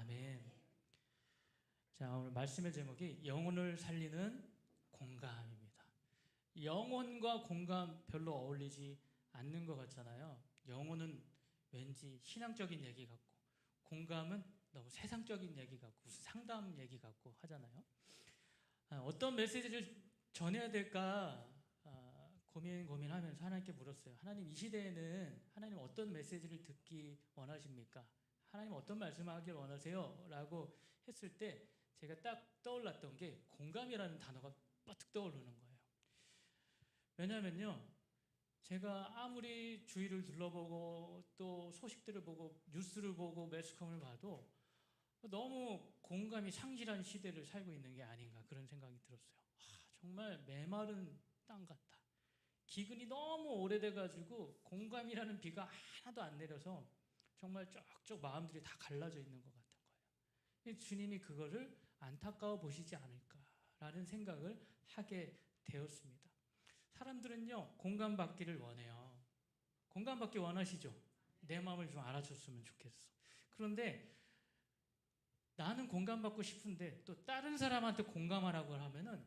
아멘. 자, 오늘 말씀의 제목이 영혼을 살리는 공감입니다. 영혼과 공감 별로 어울리지 않는 것 같잖아요. 영혼은 왠지 신앙적인 얘기 같고, 공감은 너무 세상적인 얘기 같고, 무슨 상담 얘기 같고 하잖아요. 어떤 메시지를 전해야 될까 고민하면서 하나님께 물었어요. 하나님, 이 시대에는 하나님 어떤 메시지를 듣기 원하십니까? 하나님 어떤 말씀을 하길 원하세요? 라고 했을 때 제가 딱 떠올랐던 게 공감이라는 단어가 빡 떠오르는 거예요. 왜냐면요, 제가 아무리 주위를 둘러보고 또 소식들을 보고 뉴스를 보고 매스컴을 봐도 너무 공감이 상실한 시대를 살고 있는 게 아닌가 그런 생각이 들었어요. 정말 메마른 땅 같다. 기근이 너무 오래돼가지고 공감이라는 비가 하나도 안 내려서 정말 쪽쪽 마음들이 다 갈라져 있는 것 같은 거예요. 주님이 그거를 안타까워 보시지 않을까라는 생각을 하게 되었습니다. 사람들은요, 공감받기를 원해요. 공감받기 원하시죠? 내 마음을 좀 알아줬으면 좋겠어. 그런데 나는 공감받고 싶은데 또 다른 사람한테 공감하라고 하면은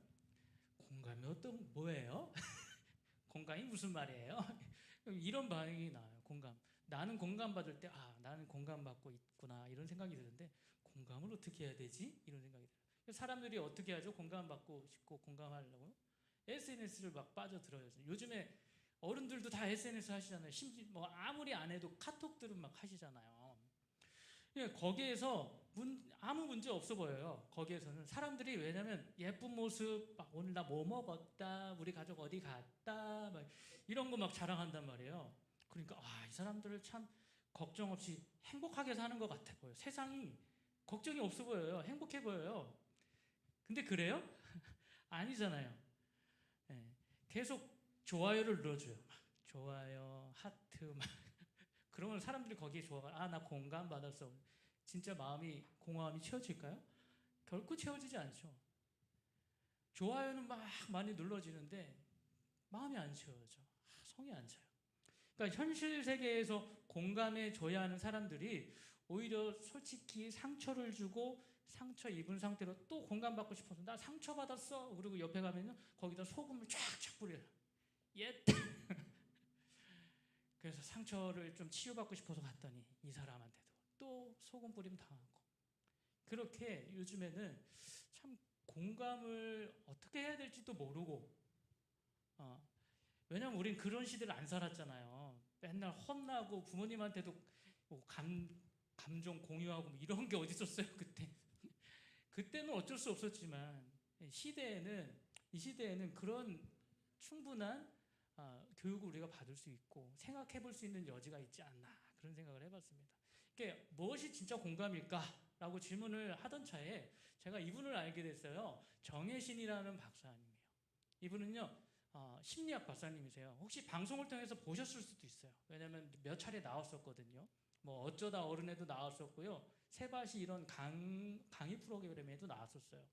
공감이 뭐예요? 공감이 무슨 말이에요? 이런 반응이 나와요. 공감. 나는 공감받을 때 나는 공감받고 있구나 이런 생각이 드는데 공감을 어떻게 해야 되지? 이런 생각이 들어요. 사람들이 어떻게 하죠? 공감받고 싶고 공감하려고 SNS를 막 빠져들어요. 요즘에 어른들도 다 SNS 하시잖아요. 심지어 뭐 아무리 안 해도 카톡들은 막 하시잖아요. 거기에서 아무 문제 없어 보여요. 거기에서는 사람들이, 왜냐면 예쁜 모습, 막 오늘 나 뭐 먹었다, 우리 가족 어디 갔다, 막 이런 거 막 자랑한단 말이에요. 그러니까 이 사람들을 참 걱정 없이 행복하게 사는 것 같아 보여요. 세상이 걱정이 없어 보여요. 행복해 보여요. 근데 그래요? 아니잖아요. 네. 계속 좋아요를 눌러줘요. 막 좋아요, 하트, 막 그러면 사람들이 거기에 좋아가, 나 공감받았어. 진짜 공허함이 채워질까요? 결코 채워지지 않죠. 좋아요는 막 많이 눌러지는데 마음이 안 채워져. 성이 안 차요. 그러니까 현실 세계에서 공감해 줘야 하는 사람들이 오히려 솔직히 상처를 주고 상처 입은 상태로 또 공감받고 싶어서 나 상처받았어. 그리고 옆에 가면요, 거기다 소금을 쫙쫙 뿌려요. 예. 그래서 상처를 좀 치유받고 싶어서 갔더니 이 사람한테도 또 소금 뿌림 당하고. 그렇게 요즘에는 참 공감을 어떻게 해야 될지도 모르고, 왜냐면 우린 그런 시대를 안 살았잖아요. 맨날 혼나고 부모님한테도 뭐 감정 공유하고 뭐 이런 게 어디 있었어요 그때. 그때는 어쩔 수 없었지만 이 시대에는 그런 충분한 교육을 우리가 받을 수 있고 생각해 볼 수 있는 여지가 있지 않나 그런 생각을 해봤습니다. 그러니까 무엇이 진짜 공감일까라고 질문을 하던 차에 제가 이분을 알게 됐어요. 정혜신이라는 박사님이에요. 이분은요, 심리학 박사님이세요. 혹시 방송을 통해서 보셨을 수도 있어요. 왜냐하면 몇 차례 나왔었거든요. 뭐 어쩌다 어른에도 나왔었고요. 세바시 이런 강의 프로그램에도 나왔었어요.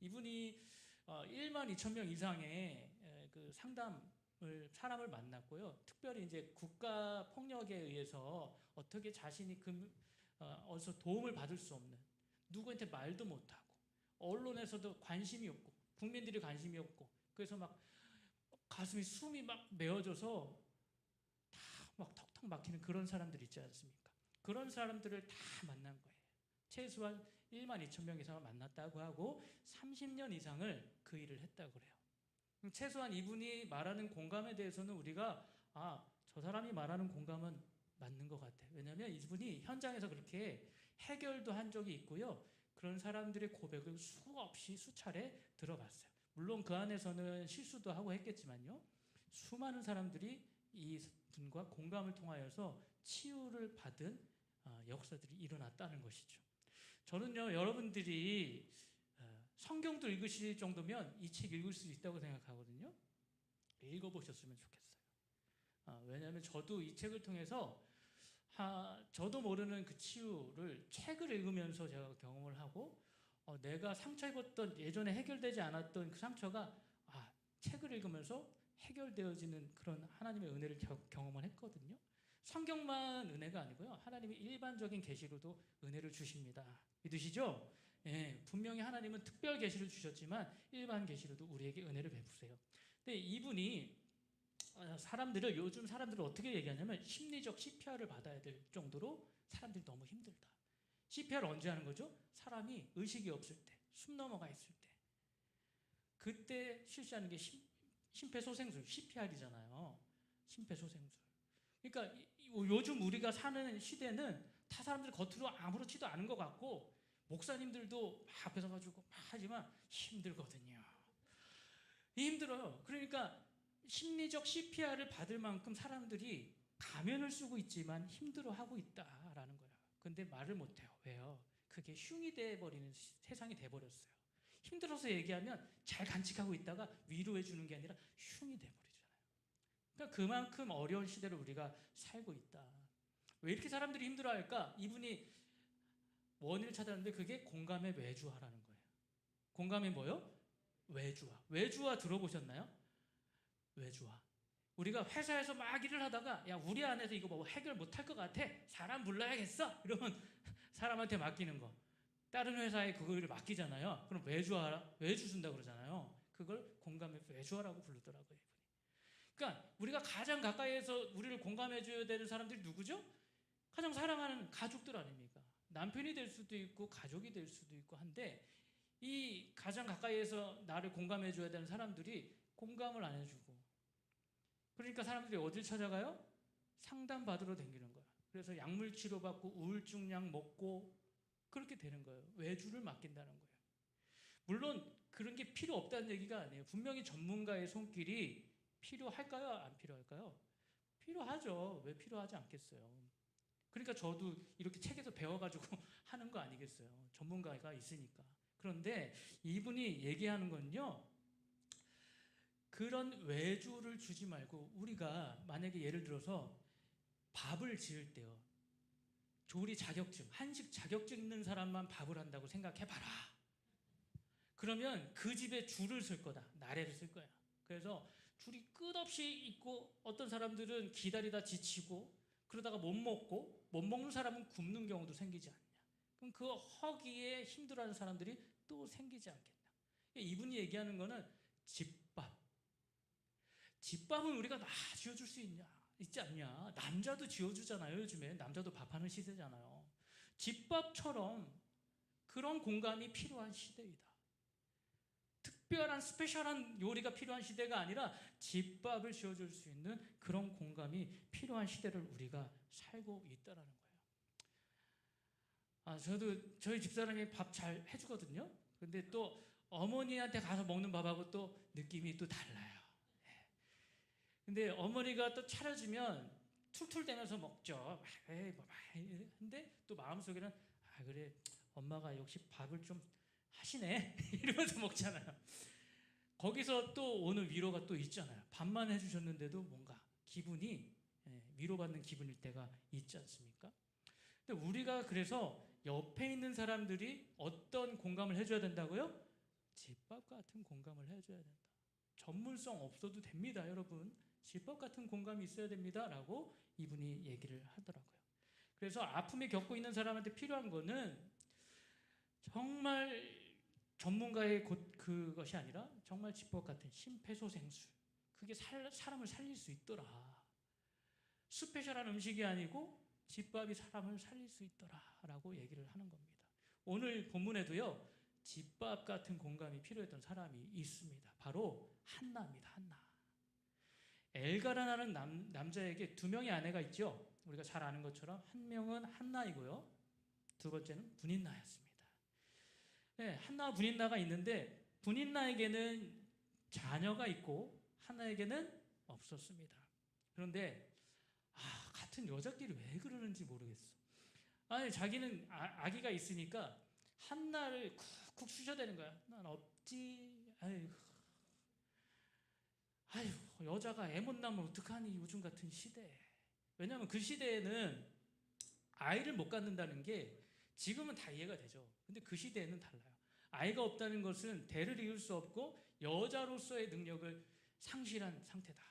이분이 1만 2천 명 이상의 그 사람을 만났고요. 특별히 이제 국가 폭력에 의해서 어떻게 자신이 어디서 도움을 받을 수 없는, 누구한테 말도 못하고, 언론에서도 관심이 없고, 국민들이 관심이 없고, 그래서 막 가슴이 숨이 막 메어져서 다 막 턱턱 막히는 그런 사람들 있지 않습니까? 그런 사람들을 다 만난 거예요. 최소한 1만 2천 명 이상을 만났다고 하고 30년 이상을 그 일을 했다고 그래요. 최소한 이분이 말하는 공감에 대해서는 우리가 저 사람이 말하는 공감은 맞는 것 같아. 왜냐하면 이분이 현장에서 그렇게 해결도 한 적이 있고요. 그런 사람들의 고백을 수없이 수차례 들어봤어요. 물론 그 안에서는 실수도 하고 했겠지만요. 수많은 사람들이 이 분과 공감을 통하여서 치유를 받은 역사들이 일어났다는 것이죠. 저는요, 여러분들이 성경도 읽으실 정도면 이 책 읽을 수 있다고 생각하거든요. 읽어보셨으면 좋겠어요. 왜냐하면 저도 이 책을 통해서 저도 모르는 그 치유를 책을 읽으면서 제가 경험을 하고, 내가 상처 입었던 예전에 해결되지 않았던 그 상처가 책을 읽으면서 해결되어지는 그런 하나님의 은혜를 경험을 했거든요. 성경만 은혜가 아니고요. 하나님이 일반적인 계시로도 은혜를 주십니다. 믿으시죠? 예, 분명히 하나님은 특별 계시를 주셨지만 일반 계시로도 우리에게 은혜를 베푸세요. 근데 이분이 사람들을 요즘 사람들을 어떻게 얘기하냐면 심리적 CPR을 받아야 될 정도로 사람들이 너무 힘들다. CPR 언제 하는 거죠? 사람이 의식이 없을 때, 숨 넘어가 있을 때. 그때 실시하는 게 심폐소생술, CPR이잖아요. 심폐소생술. 그러니까 요즘 우리가 사는 시대는 타 사람들이 겉으로 아무렇지도 않은 것 같고 목사님들도 막 앞에 서가지고 막 하지만 힘들거든요. 힘들어요. 그러니까 심리적 CPR을 받을 만큼 사람들이 가면을 쓰고 있지만 힘들어하고 있다라는 거예요. 근데 말을 못해요. 왜요? 그게 흉이 돼버리는 세상이 돼버렸어요. 힘들어서 얘기하면 잘 간직하고 있다가 위로해 주는 게 아니라 흉이 돼버리잖아요. 그러니까 그만큼 어려운 시대를 우리가 살고 있다. 왜 이렇게 사람들이 힘들어할까? 이분이 원인을 찾았는데 그게 공감의 외주화라는 거예요. 공감이 뭐요? 외주화. 외주화 들어보셨나요? 외주화. 우리가 회사에서 막 일을 하다가 야 우리 안에서 이거 뭐 해결 못할 것 같아. 사람 불러야겠어. 이러면 사람한테 맡기는 거. 다른 회사에 그거를 맡기잖아요. 그럼 외주 준다 그러잖아요. 그걸 공감의 외주화라고 부르더라고요. 그러니까 우리가 가장 가까이에서 우리를 공감해줘야 되는 사람들이 누구죠? 가장 사랑하는 가족들 아닙니까? 남편이 될 수도 있고 가족이 될 수도 있고 한데 이 가장 가까이에서 나를 공감해줘야 되는 사람들이 공감을 안 해주고 그러니까 사람들이 어딜 찾아가요? 상담 받으러 다니는 거야. 그래서 약물 치료받고 우울증 약 먹고 그렇게 되는 거예요. 외주를 맡긴다는 거예요. 물론 그런 게 필요 없다는 얘기가 아니에요. 분명히 전문가의 손길이 필요할까요? 안 필요할까요? 필요하죠. 왜 필요하지 않겠어요? 그러니까 저도 이렇게 책에서 배워가지고 하는 거 아니겠어요? 전문가가 있으니까. 그런데 이분이 얘기하는 건요. 그런 외주를 주지 말고 우리가 만약에 예를 들어서 밥을 지을 때요. 조리 자격증, 한식 자격증 있는 사람만 밥을 한다고 생각해봐라. 그러면 그 집에 줄을 쓸 거다. 나래를 쓸 거야. 그래서 줄이 끝없이 있고 어떤 사람들은 기다리다 지치고 그러다가 못 먹고 못 먹는 사람은 굶는 경우도 생기지 않냐. 그럼 그 허기에 힘들어하는 사람들이 또 생기지 않겠냐. 이분이 얘기하는 거는 집밥. 집밥은 우리가 다 지어줄 수 있지 않냐. 남자도 지어주잖아요. 요즘에 남자도 밥하는 시대잖아요. 집밥처럼 그런 공감이 필요한 시대이다. 특별한 스페셜한 요리가 필요한 시대가 아니라 집밥을 지어줄 수 있는 그런 공감이 필요한 시대를 우리가 살고 있다는 거예요. 저도 저희 집사람이 밥 잘 해주거든요. 근데 또 어머니한테 가서 먹는 밥하고 또 느낌이 또 달라요. 근데 어머니가 또 차려주면 툴툴대면서 먹죠. 근데 또 마음속에는 그래 엄마가 역시 밥을 좀 하시네 이러면서 먹잖아요. 거기서 또 오는 위로가 또 있잖아요. 밥만 해주셨는데도 뭔가 기분이 위로받는 기분일 때가 있지 않습니까? 근데 우리가 그래서 옆에 있는 사람들이 어떤 공감을 해줘야 된다고요? 집밥 같은 공감을 해줘야 된다. 전문성 없어도 됩니다, 여러분. 집밥 같은 공감이 있어야 됩니다. 라고 이분이 얘기를 하더라고요. 그래서 아픔에 겪고 있는 사람한테 필요한 거는 정말 전문가의 그것이 아니라 정말 집밥 같은 심폐소생술. 그게 사람을 살릴 수 있더라. 스페셜한 음식이 아니고 집밥이 사람을 살릴 수 있더라. 라고 얘기를 하는 겁니다. 오늘 본문에도요. 집밥 같은 공감이 필요했던 사람이 있습니다. 바로 한나입니다. 한나. 엘가라는 남자에게 두 명의 아내가 있죠. 우리가 잘 아는 것처럼 한 명은 한나이고요. 두 번째는 분인나였습니다. 네, 한나와 분인나가 있는데 분인나에게는 자녀가 있고 한나에게는 없었습니다. 그런데 같은 여자끼리 왜 그러는지 모르겠어. 자기는 아기가 있으니까 한나를 쿡쿡 쑤셔대는 거야. 난 없지. 여자가 애 못 낳으면 어떡하니 요즘 같은 시대에. 왜냐하면 그 시대에는 아이를 못 갖는다는 게 지금은 다 이해가 되죠. 근데 그 시대에는 달라요. 아이가 없다는 것은 대를 이을 수 없고 여자로서의 능력을 상실한 상태다.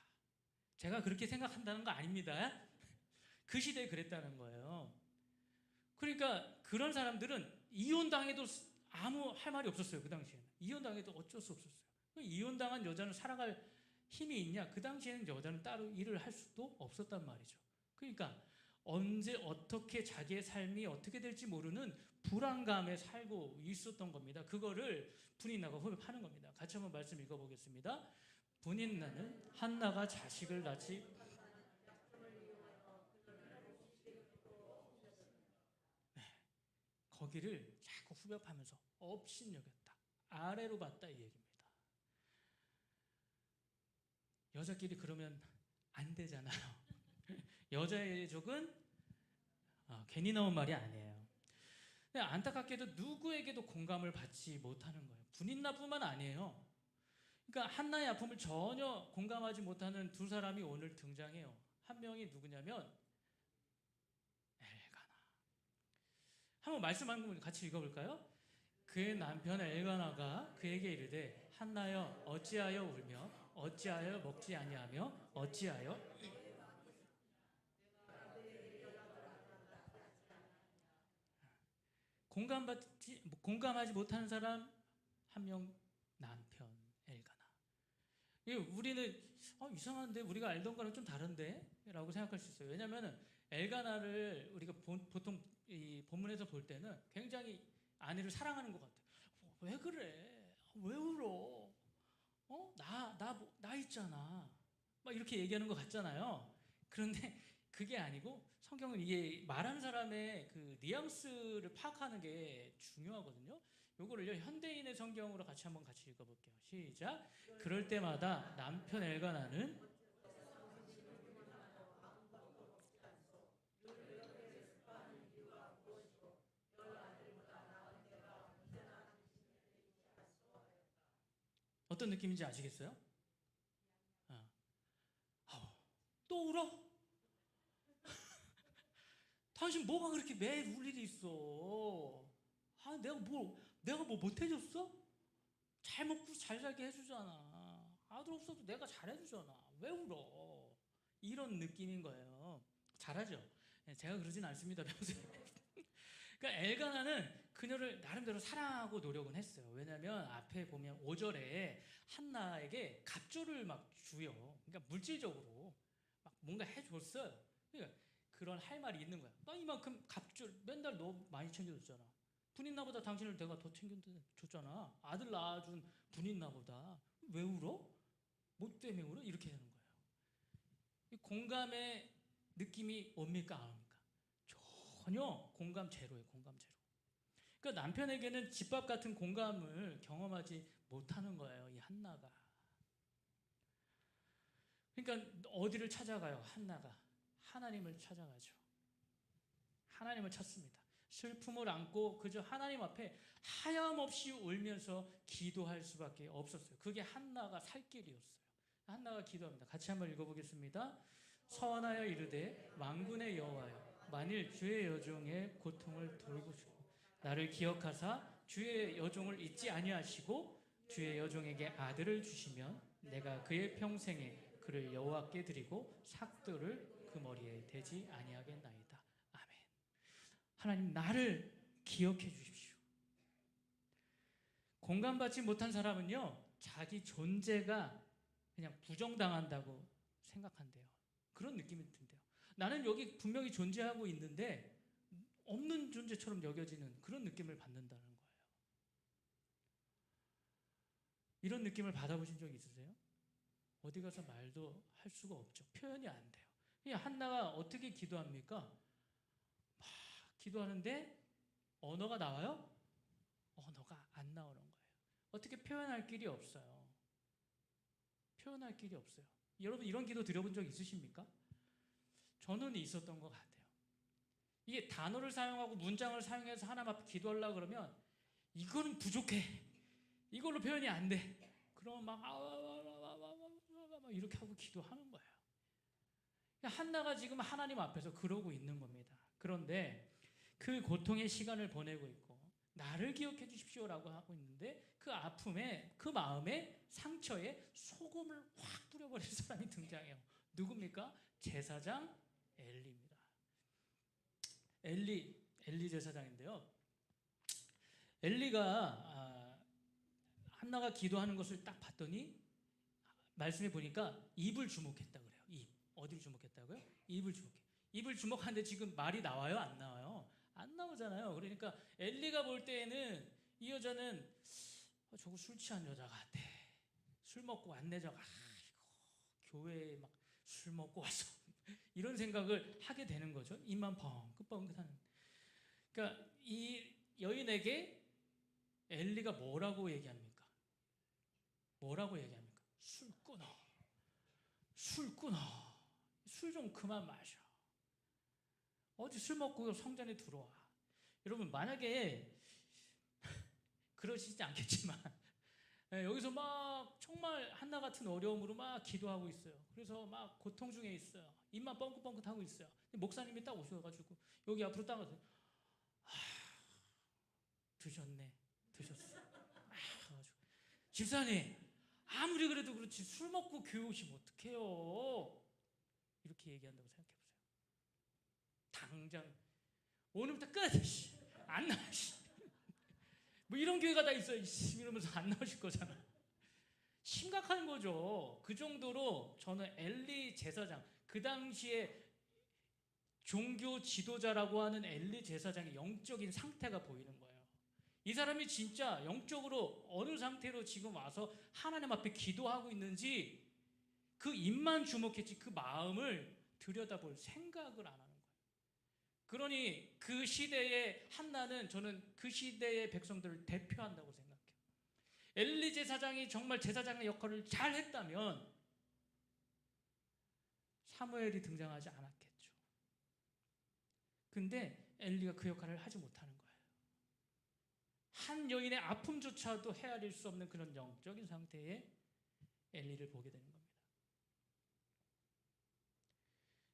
제가 그렇게 생각한다는 거 아닙니다. 그 시대에 그랬다는 거예요. 그러니까 그런 사람들은 이혼당해도 아무 할 말이 없었어요. 그 당시에는. 이혼당해도 어쩔 수 없었어요. 이혼당한 여자는 살아갈 힘이 있냐? 그 당시에는 여자는 따로 일을 할 수도 없었단 말이죠. 그러니까 언제 어떻게 자기의 삶이 어떻게 될지 모르는 불안감에 살고 있었던 겁니다. 그거를 분인나가 흡입하는 겁니다. 같이 한번 말씀 읽어보겠습니다. 분인나는 한나가 자식을 낳지 거기를 자꾸 후벼파면서 업신여겼다. 아래로 봤다 이 얘기입니다. 여자끼리 그러면 안 되잖아요. 여자의 적은 괜히 나온 말이 아니에요. 근데 안타깝게도 누구에게도 공감을 받지 못하는 거예요. 분인나뿐만 아니에요. 그러니까 한나의 아픔을 전혀 공감하지 못하는 두 사람이 오늘 등장해요. 한 명이 누구냐면 엘가나. 한번 말씀 한번 같이 읽어볼까요? 그의 남편 엘가나가 그에게 이르되 한나여 어찌하여 울며 어찌하여 먹지 아니하며 어찌하여 공감하지 못하는 사람 한 명 남편 엘가나. 우리는 이상한데 우리가 알던 거랑 좀 다른데? 라고 생각할 수 있어요. 왜냐하면 엘가나를 우리가 보통 이 본문에서 볼 때는 굉장히 아내를 사랑하는 것 같아요. 왜 그래? 왜 울어? 나 있잖아. 막 이렇게 얘기하는 것 같잖아요. 그런데 그게 아니고 성경은 이게 말하는 사람의 그 뉘앙스를 파악하는 게 중요하거든요. 요거를 현대인의 성경으로 같이 읽어볼게요. 시작. 그럴 때마다 남편 엘가나는 어떤 느낌인지 아시겠어요? 또 울어? 당신 뭐가 그렇게 매일 울 일이 있어? 내가 뭐 못해줬어? 잘 먹고 잘 살게 해주잖아. 아들 없어도 내가 잘해주잖아. 왜 울어? 이런 느낌인 거예요. 잘하죠? 제가 그러진 않습니다, 평소에. 그러니까 엘가나는 그녀를 나름대로 사랑하고 노력은 했어요. 왜냐하면 앞에 보면 5절에 한나에게 갑조를 막 주요. 그러니까 물질적으로 막 뭔가 해줬어요. 그러니까 그런 할 말이 있는 거야. 나 이만큼 갑줄 맨날 너 많이 챙겨줬잖아. 분인나보다 당신을 내가 더 챙겨줬잖아. 아들 낳아준 분인나보다. 왜 울어? 뭐 때문에 울어? 이렇게 하는 거예요. 이 공감의 느낌이 옵니까? 안 옵니까? 전혀 공감 제로예요. 공감 제로. 그러니까 남편에게는 집밥 같은 공감을 경험하지 못하는 거예요. 이 한나가. 그러니까 어디를 찾아가요? 한나가. 하나님을 찾아가죠. 하나님을 찾습니다. 슬픔을 안고 그저 하나님 앞에 하염없이 울면서 기도할 수밖에 없었어요. 그게 한나가 살 길이었어요. 한나가 기도합니다. 같이 한번 읽어보겠습니다. 서원하여 이르되 만군의 여호와여 만일 주의 여종의 고통을 돌보시고 나를 기억하사 주의 여종을 잊지 아니하시고 주의 여종에게 아들을 주시면 내가 그의 평생에 그를 여호와께 드리고 삭도를 그 머리에 대지 아니하겠나이다. 아멘. 하나님 나를 기억해 주십시오. 공감받지 못한 사람은요 자기 존재가 그냥 부정당한다고 생각한대요. 그런 느낌이 든대요. 나는 여기 분명히 존재하고 있는데 없는 존재처럼 여겨지는 그런 느낌을 받는다는 거예요. 이런 느낌을 받아보신 적 있으세요? 어디 가서 말도 할 수가 없죠. 표현이 안 돼요. 한나가 어떻게 기도합니까? 막 기도하는데 언어가 나와요? 언어가 안 나오는 거예요. 어떻게 표현할 길이 없어요. 표현할 길이 없어요. 여러분 이런 기도 드려본 적 있으십니까? 저는 있었던 것 같아요. 이게 단어를 사용하고 문장을 사용해서 하나님 앞에 기도하려고 그러면 이거는 부족해. 이걸로 표현이 안 돼. 그러면 막 이렇게 하고 기도하는 거예요. 한나가 지금 하나님 앞에서 그러고 있는 겁니다. 그런데 그 고통의 시간을 보내고 있고 나를 기억해 주십시오라고 하고 있는데 그 아픔에 그 마음에 상처에 소금을 확 뿌려버린 사람이 등장해요. 누굽니까? 제사장 엘리입니다. 엘리 제사장인데요. 엘리가 한나가 기도하는 것을 딱 봤더니 말씀해 보니까 입을 주목했다 그래요. 입. 어디를 주목했다고요? 입을 주목해. 입을 주목하는데 지금 말이 나와요? 안 나와요? 안 나오잖아요. 그러니까 엘리가 볼 때에는 이 여자는 저거 술 취한 여자 같아. 술 먹고 왔네 저거. 이거 교회에 막 술 먹고 와서 이런 생각을 하게 되는 거죠. 입만 뻥긋뻥긋하는. 그러니까 이 여인에게 엘리가 뭐라고 얘기합니까? 뭐라고 얘기합니까? 술 끊어. 술 끊어. 술 좀 그만 마셔. 어디 술 먹고 성전에 들어와. 여러분 만약에 그러시지 않겠지만 여기서 막 정말 한나 같은 어려움으로 막 기도하고 있어요. 그래서 막 고통 중에 있어요. 입만 뻥긋뻥긋 하고 있어요. 목사님이 딱 오셔가지고 여기 앞으로 딱 와서 드셨네. 드셨어. 집사님 아무리 그래도 그렇지 술 먹고 교회 오시면 어떡해요. 이렇게 얘기한다고 생각해보세요. 당장 오늘부터 끝! 안 나와. 뭐 이런 교회가 다 있어. 이러면서 안 나오실 거잖아. 심각한 거죠. 그 정도로 저는 엘리 제사장, 그 당시에 종교 지도자라고 하는 엘리 제사장의 영적인 상태가 보이는 거예요. 이 사람이 진짜 영적으로 어느 상태로 지금 와서 하나님 앞에 기도하고 있는지 그 입만 주목했지 그 마음을 들여다볼 생각을 안 하는 거예요. 그러니 그 시대의 한나는 저는 그 시대의 백성들을 대표한다고 생각해요. 엘리 제사장이 정말 제사장의 역할을 잘 했다면 사무엘이 등장하지 않았겠죠. 근데 엘리가 그 역할을 하지 못하는 거예요. 한 여인의 아픔조차도 헤아릴 수 없는 그런 영적인 상태의 엘리를 보게 되는 겁니다.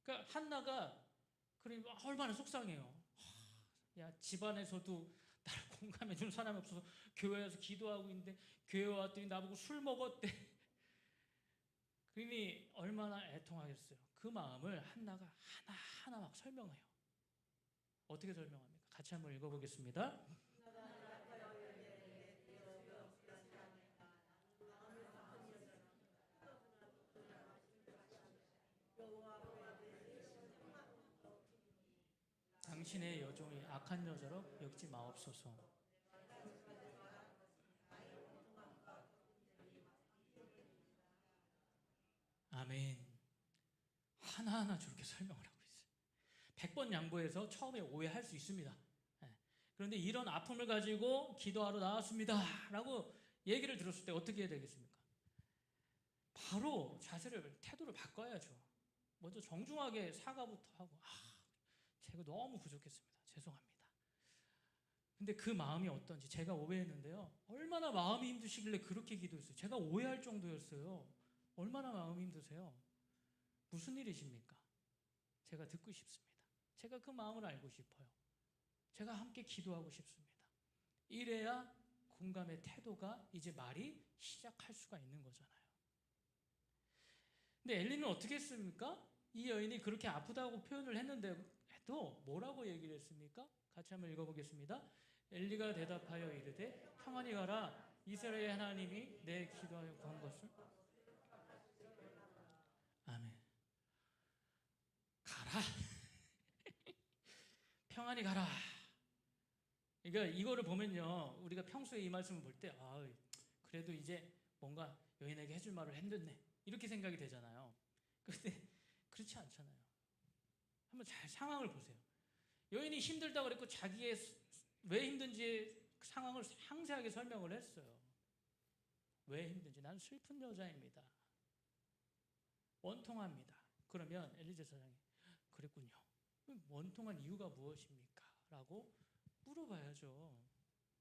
그러니까 한나가 얼마나 속상해요. 야, 집안에서도 나를 공감해 주는 사람이 없어서 교회에서 기도하고 있는데 교회 왔더니 나보고 술 먹었대. 그러니 얼마나 애통하겠어요. 그 마음을 한나가 하나하나 막 설명해요. 어떻게 설명합니까? 같이 한번 읽어보겠습니다. 당신의 여종이 악한 여자로 여기지 마옵소서. 아멘. 하나하나 저렇게 설명을 하고 있어요. 100번 양보해서 처음에 오해할 수 있습니다. 그런데 이런 아픔을 가지고 기도하러 나왔습니다 라고 얘기를 들었을 때 어떻게 해야 되겠습니까? 바로 태도를 바꿔야죠. 먼저 정중하게 사과부터 하고 제가 너무 부족했습니다. 죄송합니다. 근데 그 마음이 어떤지 제가 오해했는데요. 얼마나 마음이 힘드시길래 그렇게 기도했어요. 제가 오해할 정도였어요. 얼마나 마음이 힘드세요? 무슨 일이십니까? 제가 듣고 싶습니다. 제가 그 마음을 알고 싶어요. 제가 함께 기도하고 싶습니다. 이래야 공감의 태도가 이제 말이 시작할 수가 있는 거잖아요. 근데 엘리는 어떻게 했습니까? 이 여인이 그렇게 아프다고 표현을 했는데도 뭐라고 얘기를 했습니까? 같이 한번 읽어보겠습니다. 엘리가 대답하여 이르되 평안히 가라. 이스라엘의 하나님이 내 기도하여 구한 것을 아멘. 가라. 평안히 가라. 그러니까 이거를 보면요, 우리가 평소에 이 말씀을 볼 때 그래도 이제 뭔가 여인에게 해줄 말을 했네 이렇게 생각이 되잖아요. 그런데 그렇지 않잖아요. 한번 잘 상황을 보세요. 여인이 힘들다고 그랬고 자기의 왜 힘든지 상황을 상세하게 설명을 했어요. 왜 힘든지. 난 슬픈 여자입니다. 원통합니다. 그러면 엘리 제사장이 그랬군요. 원통한 이유가 무엇입니까? 라고 물어봐야죠.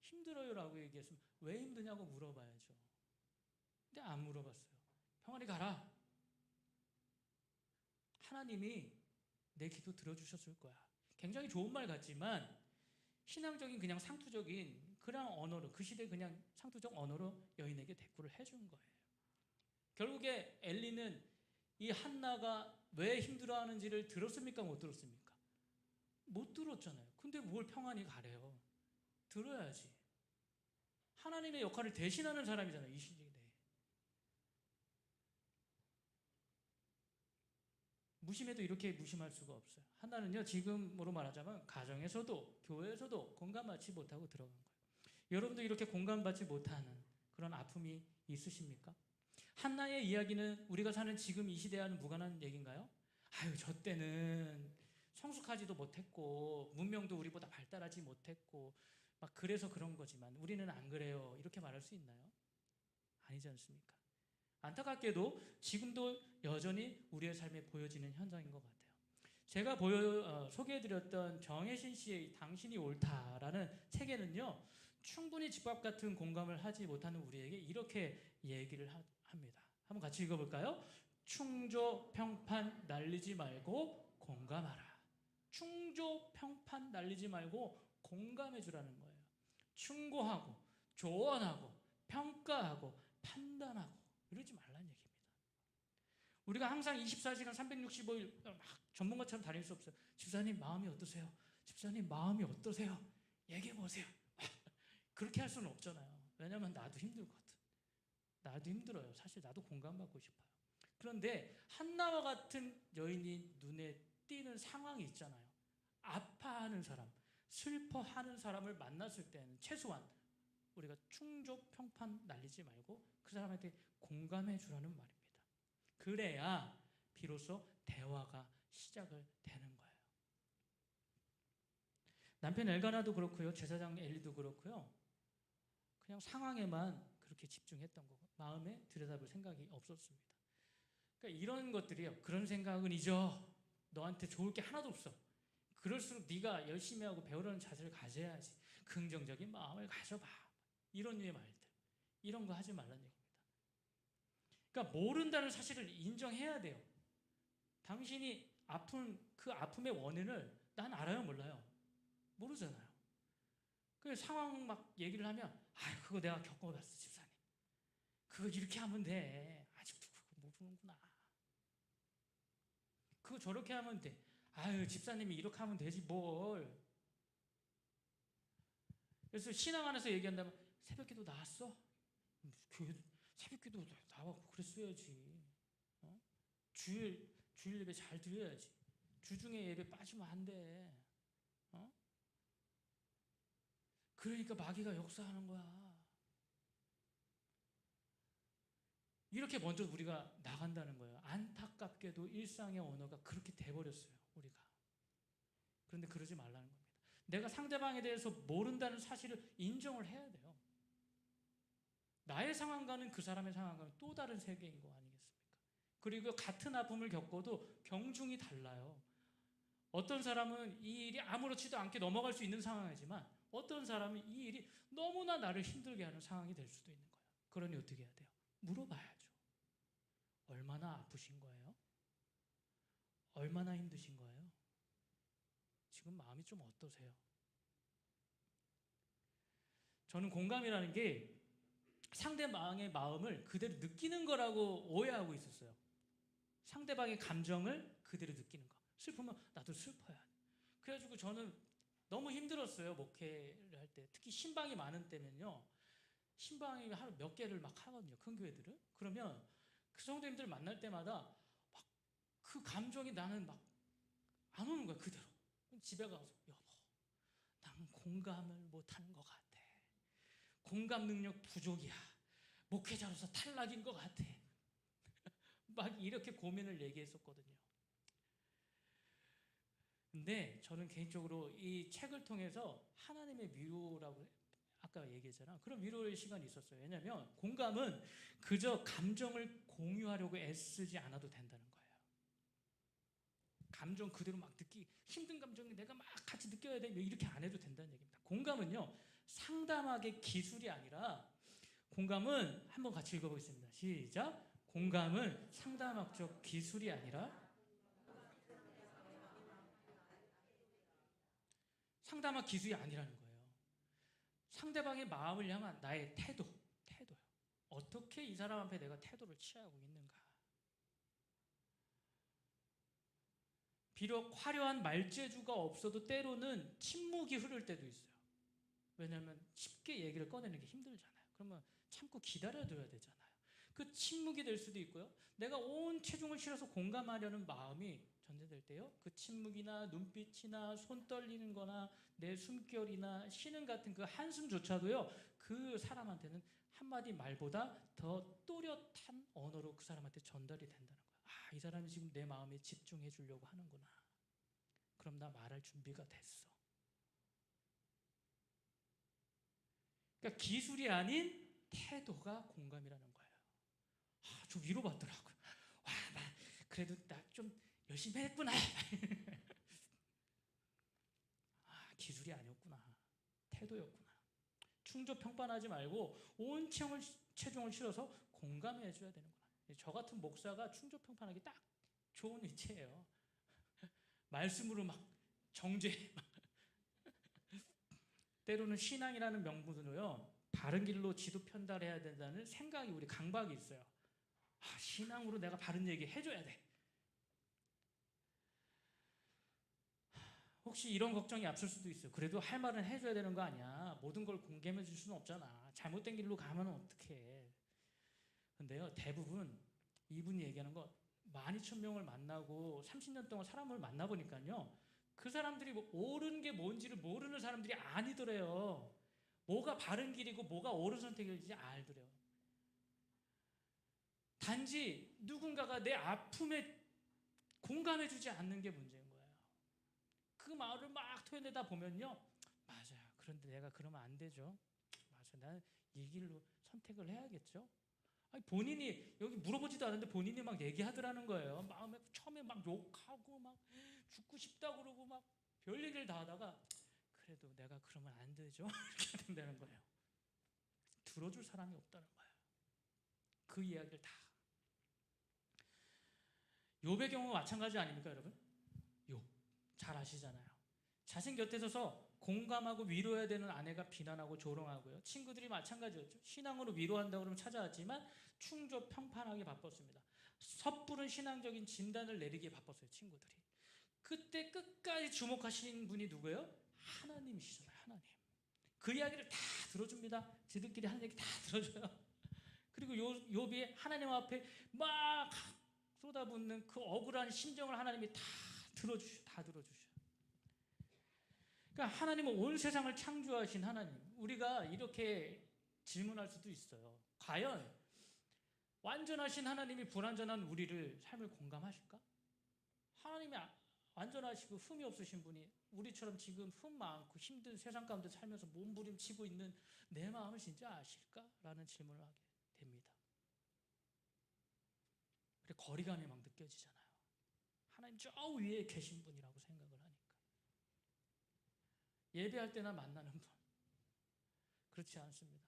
힘들어요 라고 얘기했으면 왜 힘드냐고 물어봐야죠. 근데 안 물어봤어요. 평안히 가라. 하나님이 내 기도 들어주셨을 거야. 굉장히 좋은 말 같지만 신앙적인 그냥 상투적인 그냥 언어로, 그 시대 그냥 상투적 언어로 여인에게 대꾸를 해준 거예요. 결국에 엘리는 이 한나가 왜 힘들어하는지를 들었습니까? 못 들었습니까? 못 들었잖아요. 근데 뭘 평안히 가래요? 들어야지. 하나님의 역할을 대신하는 사람이잖아요, 이 시대에. 무심해도 이렇게 무심할 수가 없어요. 하나는요, 지금으로 말하자면 가정에서도 교회에서도 공감받지 못하고 들어간 거예요. 여러분도 이렇게 공감받지 못하는 그런 아픔이 있으십니까? 한나의 이야기는 우리가 사는 지금 이 시대와는 무관한 얘기인가요? 아유, 저 때는 성숙하지도 못했고 문명도 우리보다 발달하지 못했고 막 그래서 그런 거지만 우리는 안 그래요. 이렇게 말할 수 있나요? 아니지 않습니까? 안타깝게도 지금도 여전히 우리의 삶에 보여지는 현상인 것 같아요. 제가 소개해드렸던 정혜신 씨의 당신이 옳다라는 책에는요, 충분히 집밥 같은 공감을 하지 못하는 우리에게 이렇게 얘기를 합니다. 한번 같이 읽어볼까요? 충조 평판 날리지 말고 공감하라. 충조 평판 날리지 말고 공감해 주라는 거예요. 충고하고 조언하고 평가하고 판단하고 이러지 말라는 얘기입니다. 우리가 항상 24시간 365일 막 전문가처럼 다닐 수 없어요. 집사님 마음이 어떠세요? 집사님 마음이 어떠세요? 얘기해 보세요. 그렇게 할 수는 없잖아요. 왜냐하면 나도 힘들거든. 나도 힘들어요. 사실 나도 공감받고 싶어요. 그런데 한나와 같은 여인이 눈에 띄는 상황이 있잖아요. 아파하는 사람, 슬퍼하는 사람을 만났을 때는 최소한 우리가 충조 평판 날리지 말고 그 사람한테 공감해 주라는 말입니다. 그래야 비로소 대화가 시작을 되는 거예요. 남편 엘가나도 그렇고요. 제사장 엘리도 그렇고요. 그냥 상황에만 그렇게 집중했던 거고 마음에 들여다볼 생각이 없었습니다. 그러니까 이런 것들이요. 그런 생각은 잊어. 너한테 좋을 게 하나도 없어. 그럴수록 네가 열심히 하고 배우려는 자세를 가져야지. 긍정적인 마음을 가져봐. 이런 류의 말들. 이런 거 하지 말라는 얘기입니다. 그러니까 모른다는 사실을 인정해야 돼요. 당신이 아픈 그 아픔의 원인을 난 알아요, 몰라요? 모르잖아요. 그 상황 막 얘기를 하면 그거 내가 겪어봤어, 집사님. 그거 이렇게 하면 돼. 아직도 그거 모르는구나. 그거 저렇게 하면 돼. 집사님이 이렇게 하면 되지 뭘. 그래서 신앙 안에서 얘기한다면 새벽기도 나왔어? 교회 새벽기도 나왔고 그랬어야지. 주일 예배 잘 드려야지. 주중에 예배 빠지면 안 돼. 그러니까 마귀가 역사하는 거야. 이렇게 먼저 우리가 나간다는 거예요. 안타깝게도 일상의 언어가 그렇게 돼버렸어요, 우리가. 그런데 그러지 말라는 겁니다. 내가 상대방에 대해서 모른다는 사실을 인정을 해야 돼요. 나의 상황과는 그 사람의 상황과는 또 다른 세계인 거 아니겠습니까? 그리고 같은 아픔을 겪어도 경중이 달라요. 어떤 사람은 이 일이 아무렇지도 않게 넘어갈 수 있는 상황이지만 어떤 사람은 이 일이 너무나 나를 힘들게 하는 상황이 될 수도 있는 거예요. 그러니 어떻게 해야 돼요? 물어봐야죠. 얼마나 아프신 거예요? 얼마나 힘드신 거예요? 지금 마음이 좀 어떠세요? 저는 공감이라는 게 상대방의 마음을 그대로 느끼는 거라고 오해하고 있었어요. 상대방의 감정을 그대로 느끼는 거. 슬프면 나도 슬퍼야 돼. 그래가지고 저는 너무 힘들었어요. 목회를 할 때. 특히 신방이 많은 때면요. 신방이 하루 몇 개를 막 하거든요. 큰 교회들은. 그러면 그 성도님들 만날 때마다 막 그 감정이 나는 막 안 오는 거야. 그대로. 집에 가서 여보, 난 공감을 못하는 것 같아. 공감 능력 부족이야. 목회자로서 탈락인 것 같아. 막 이렇게 고민을 얘기했었거든요. 근데 저는 개인적으로 이 책을 통해서 하나님의 위로라고 아까 얘기했잖아. 그런 위로의 시간이 있었어요. 왜냐하면 공감은 그저 감정을 공유하려고 애쓰지 않아도 된다는 거예요. 감정 그대로 막 힘든 감정이 내가 막 같이 느껴야 돼. 이렇게 안 해도 된다는 얘기입니다. 공감은요. 상담학의 기술이 아니라 공감은 한번 같이 읽어보겠습니다. 시작. 공감은 상담학적 기술이 아니라 상담학 기술이 아니라는 거예요. 상대방의 마음을 향한 나의 태도요. 어떻게 이 사람 앞에 내가 태도를 취하고 있는가. 비록 화려한 말재주가 없어도 때로는 침묵이 흐를 때도 있어요. 왜냐하면 쉽게 얘기를 꺼내는 게 힘들잖아요. 그러면 참고 기다려둬야 되잖아요. 그 침묵이 될 수도 있고요. 내가 온 체중을 실어서 공감하려는 마음이 전제될 때요. 그 침묵이나 눈빛이나 손 떨리는 거나 내 숨결이나 쉬는 같은 그 한숨조차도요. 그 사람한테는 한마디 말보다 더 또렷한 언어로 그 사람한테 전달이 된다는 거예요. 아, 이 사람이 지금 내 마음에 집중해 주려고 하는구나. 그럼 나 말할 준비가 됐어. 그러니까 기술이 아닌 태도가 공감이라는 거예요. 아, 좀 위로받더라고요. 와, 그래도 나 좀 열심히 했구나. 아, 기술이 아니었구나. 태도였구나. 충조 평판하지 말고 온 체중을 실어서 공감해 줘야 되는구나. 저 같은 목사가 충조 평판하기 딱 좋은 위치예요. 말씀으로 막 정죄. 때로는 신앙이라는 명분으로요. 바른 길로 지도 편달해야 된다는 생각이 우리 강박이 있어요. 아, 신앙으로 내가 바른 얘기 해줘야 돼. 혹시 이런 걱정이 앞설 수도 있어요. 그래도 할 말은 해줘야 되는 거 아니야. 모든 걸 공개해 줄 수는 없잖아. 잘못된 길로 가면 어떡해. 근데요, 대부분 이분이 얘기하는 거 12,000명을 만나고 30년 동안 사람을 만나보니까요. 그 사람들이 뭐 옳은 게 뭔지를 모르는 사람들이 아니더래요. 뭐가 바른 길이고 뭐가 옳은 선택인지 알더래요. 단지 누군가가 내 아픔에 공감해주지 않는 게 문제인 거예요. 그 마을을 막 토해내다 보면요. 맞아요. 그런데 내가 그러면 안 되죠. 맞아. 나는 이 길로 선택을 해야겠죠. 아니, 본인이 여기 물어보지도 않았는데 본인이 막 얘기하더라는 거예요. 마음에 처음에 막 욕하고 막 죽고 싶다 그러고 막 별 얘기를 다 하다가 그래도 내가 그러면 안 되죠. 이렇게 된다는 거예요. 들어줄 사람이 없다는 거예요. 그 이야기를 다. 욥의 경우 마찬가지 아닙니까, 여러분? 욥 잘 아시잖아요. 자신 곁에 서서 공감하고 위로해야 되는 아내가 비난하고 조롱하고요. 친구들이 마찬가지였죠. 신앙으로 위로한다고 그러면 찾아왔지만 충조 평판하기 바빴습니다. 섣부른 신앙적인 진단을 내리기에 바빴어요, 친구들이. 그때 끝까지 주목하신 분이 누구예요? 하나님이시잖아요, 하나님. 그 이야기를 다 들어줍니다. 지들끼리 하는 얘기 다 들어줘요. 그리고 욥이 하나님 앞에 막 쏟아붓는 그 억울한 심정을 하나님이 다 들어주셔. 그러니까 하나님은 온 세상을 창조하신 하나님. 우리가 이렇게 질문할 수도 있어요. 과연 완전하신 하나님이 불완전한 우리를 삶을 공감하실까? 하나님이 완전하시고 흠이 없으신 분이 우리처럼 지금 흠 많고 힘든 세상 가운데 살면서 몸부림치고 있는 내 마음을 진짜 아실까? 라는 질문을 하게 됩니다. 그래, 거리감이 막 느껴지잖아요. 하나님 저 위에 계신 분이라고 생각을 하니까. 예배할 때나 만나는 분. 그렇지 않습니다.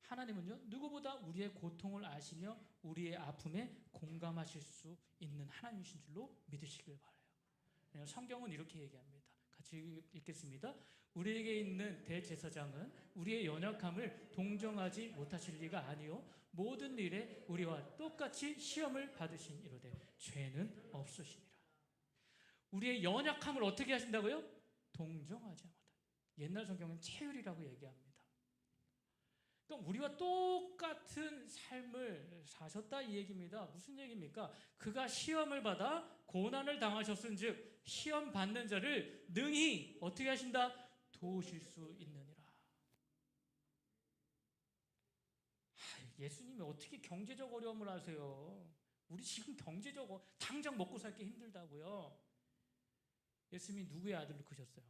하나님은요, 누구보다 우리의 고통을 아시며 우리의 아픔에 공감하실 수 있는 하나님이신 줄로 믿으시길 바라요. 성경은 이렇게 얘기합니다. 같이 읽겠습니다. 우리에게 있는 대제사장은 우리의 연약함을 동정하지 못하실 리가 아니요 모든 일에 우리와 똑같이 시험을 받으신 이로되 죄는 없으시니라. 우리의 연약함을 어떻게 하신다고요? 동정하지 못한다. 옛날 성경은 체휼이라고 얘기합니다. 그러니까 우리와 똑같은 삶을 사셨다 이 얘기입니다. 무슨 얘기입니까? 그가 시험을 받아 고난을 당하셨은즉 시험 받는 자를 능히 어떻게 하신다? 도우실 수 있느니라. 예수님이 어떻게 경제적 어려움을 하세요? 우리 지금 경제적 당장 먹고 살기 힘들다고요. 예수님이 누구의 아들로 크셨어요?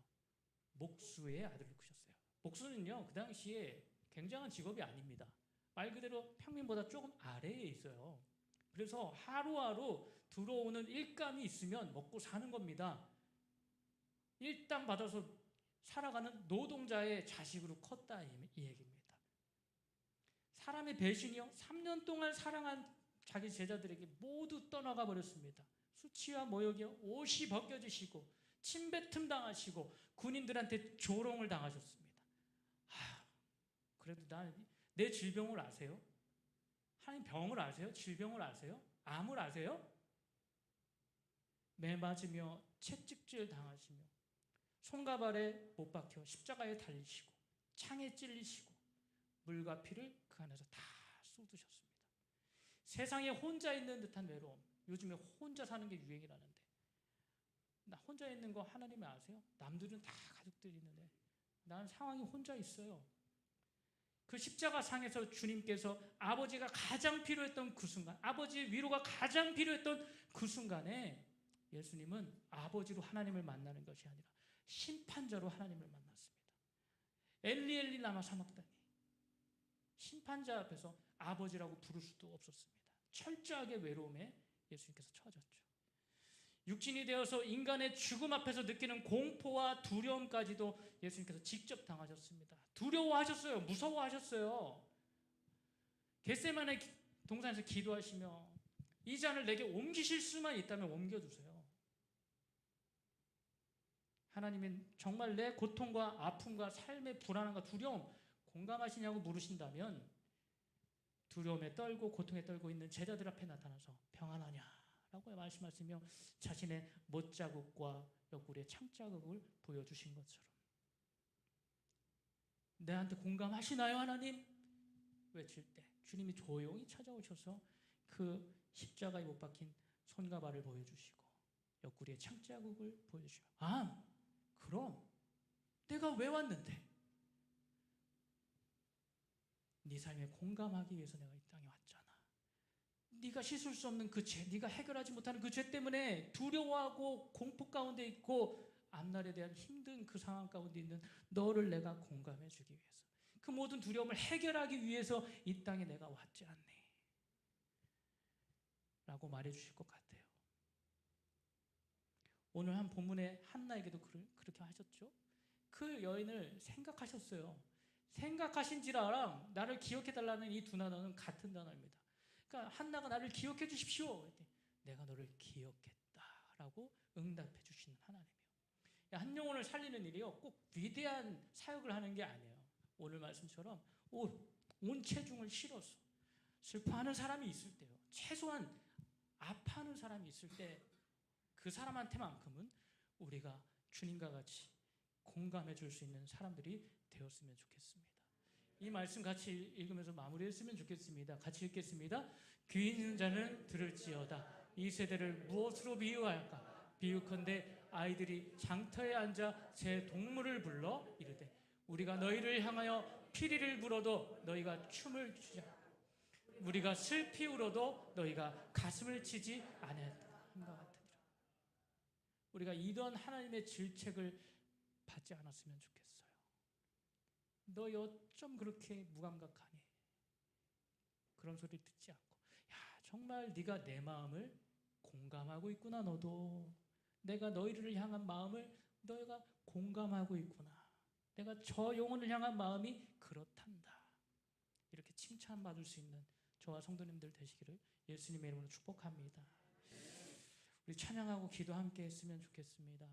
목수의 아들로 크셨어요. 목수는요, 그 당시에 굉장한 직업이 아닙니다. 말 그대로 평민보다 조금 아래에 있어요. 그래서 하루하루 들어오는 일감이 있으면 먹고 사는 겁니다. 일당 받아서 살아가는 노동자의 자식으로 컸다 이 얘기입니다. 사람의 배신이요, 3년 동안 사랑한 자기 제자들에게 모두 떠나가 버렸습니다. 수치와 모욕이요, 옷이 벗겨지시고 침뱉음 당하시고 군인들한테 조롱을 당하셨습니다. 그래도 내 질병을 아세요? 하나님 병을 아세요? 질병을 아세요? 암을 아세요? 매 맞으며 채찍질 당하시며 손과 발에 못 박혀 십자가에 달리시고 창에 찔리시고 물과 피를 그 안에서 다 쏟으셨습니다. 세상에 혼자 있는 듯한 외로움, 요즘에 혼자 사는 게 유행이라는데 나 혼자 있는 거 하나님이 아세요? 남들은 다 가족들이 있는데 난 상황이 혼자 있어요. 그 십자가 상에서 주님께서 아버지가 가장 필요했던 그 순간, 아버지의 위로가 가장 필요했던 그 순간에 예수님은 아버지로 하나님을 만나는 것이 아니라 심판자로 하나님을 만났습니다. 엘리 엘리 라마 사막다니, 심판자 앞에서 아버지라고 부를 수도 없었습니다. 철저하게 외로움에 예수님께서 처하셨죠. 육신이 되어서 인간의 죽음 앞에서 느끼는 공포와 두려움까지도 예수님께서 직접 당하셨습니다. 두려워하셨어요. 무서워하셨어요. 겟세마네 동산에서 기도하시며 이 잔을 내게 옮기실 수만 있다면 옮겨주세요. 하나님은 정말 내 고통과 아픔과 삶의 불안함과 두려움 공감하시냐고 물으신다면 두려움에 떨고 고통에 떨고 있는 제자들 앞에 나타나서 평안하냐라고 말씀하시며 자신의 못자국과 옆구리의 창자국을 보여주신 것처럼 내한테 공감하시나요 하나님? 외칠 때 주님이 조용히 찾아오셔서 그 십자가에 못 박힌 손과 발을 보여주시고 옆구리의 창자국을 보여주시고 그럼 내가 왜 왔는데? 네 삶에 공감하기 위해서 내가 이 땅에 왔잖아. 네가 씻을 수 없는 그 죄, 네가 해결하지 못하는 그 죄 때문에 두려워하고 공포 가운데 있고 앞날에 대한 힘든 그 상황 가운데 있는 너를 내가 공감해 주기 위해서 그 모든 두려움을 해결하기 위해서 이 땅에 내가 왔지 않니? 라고 말해 주실 것 같아요. 오늘 한 본문에 한나에게도 그렇게 하셨죠. 그 여인을 생각하셨어요. 생각하신지라랑 나를 기억해달라는 이 두 단어는 같은 단어입니다. 그러니까 한나가 나를 기억해 주십시오. 내가 너를 기억했다라고 응답해 주시는 하나님이요. 한 영혼을 살리는 일이요 꼭 위대한 사역을 하는 게 아니에요. 오늘 말씀처럼 온 체중을 실어서 슬퍼하는 사람이 있을 때요, 최소한 아파하는 사람이 있을 때 그 사람한테만큼은 우리가 주님과 같이 공감해 줄 수 있는 사람들이 되었으면 좋겠습니다. 이 말씀 같이 읽으면서 마무리했으면 좋겠습니다. 같이 읽겠습니다. 귀 있는 자는 들을지어다. 이 세대를 무엇으로 비유할까? 비유컨대 아이들이 장터에 앉아 새 동물을 불러 이르되 우리가 너희를 향하여 피리를 불어도 너희가 춤을 추자. 우리가 슬피 울어도 너희가 가슴을 치지 않았다. 함과 같으리라. 우리가 이런 하나님의 질책을 받지 않았으면 좋겠어요. 너 어쩜 그렇게 무감각하니? 그런 소리 듣지 않고 정말 네가 내 마음을 공감하고 있구나. 너도 내가 너희를 향한 마음을 너희가 공감하고 있구나. 내가 저 영혼을 향한 마음이 그렇단다. 이렇게 칭찬받을 수 있는 저와 성도님들 되시기를 예수님의 이름으로 축복합니다. 우리 찬양하고 기도 함께 했으면 좋겠습니다.